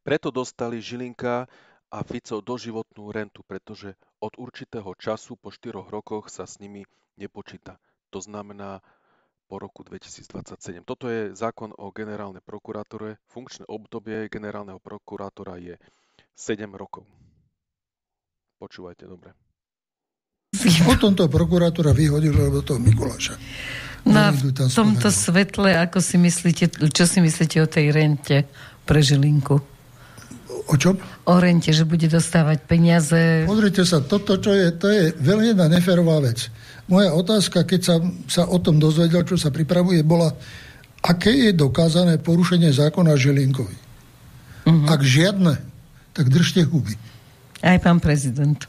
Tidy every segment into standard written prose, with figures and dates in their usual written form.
Preto dostali Žilinka a Fico doživotnú rentu, pretože od určitého času po 4 rokoch sa s nimi nepočíta. To znamená po roku 2027. Toto je zákon o generálnej prokuratúre. Funkčné obdobie generálneho prokurátora je 7 rokov. Počúvajte dobre. O tomto prokurátora vyhodilo do toho Mikuláša. No v tomto svetle, čo si myslíte o tej rente pre Žilinku? O čom? O rente, že bude dostávať peniaze. Pozrite sa, to je veľmi jedna neférová vec. Moja otázka, keď sa o tom dozvedel, čo sa pripravuje, bola, aké je dokázané porušenie zákona Žilinkovi. Ak žiadne, tak držte huby. Aj pán prezident.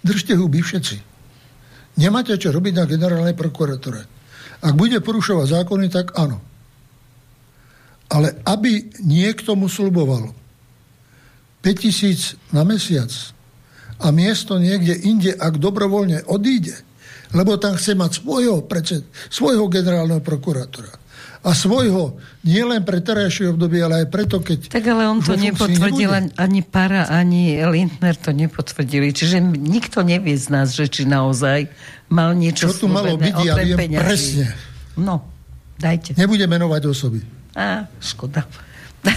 Držte huby všetci. Nemáte čo robiť na generálnej prokuratúre. Ak bude porušovať zákony, tak áno. Ale aby niekto mu sľuboval 5 000 na mesiac a miesto niekde inde, ak dobrovoľne odíde, lebo tam chce mať svojho generálneho prokurátora a svojho nielen pre terajšie obdobie, ale aj preto, keď... Tak ale on to nepotvrdil, ani Para, ani Lindner to nepotvrdili. Čiže nikto nevie z nás, že či naozaj mal niečo čo tu malo byť, ja viem peňazí. Presne. No, dajte. Nebudem menovať osoby. Škoda.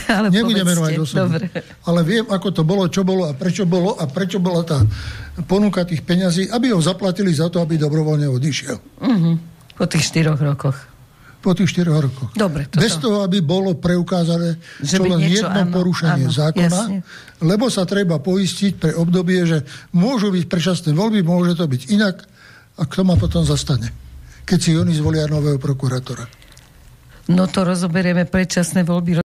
Ale nebudem menovať osoby. Dobre. Ale viem, ako to bolo, čo bolo a prečo bola tá ponuka tých peňazí, aby ho zaplatili za to, aby dobrovoľne odišiel. Po tých 4 rokoch. Po tých 4 rokoch. Dobre, bez toho, aby bolo preukázané čo len jedno porušenie zákona, jasne. Lebo sa treba poistiť pre obdobie, že môžu byť predčasné voľby, môže to byť inak a kto ma potom zastane, keď si oni zvolia nového prokurátora. No to rozoberieme predčasné voľby.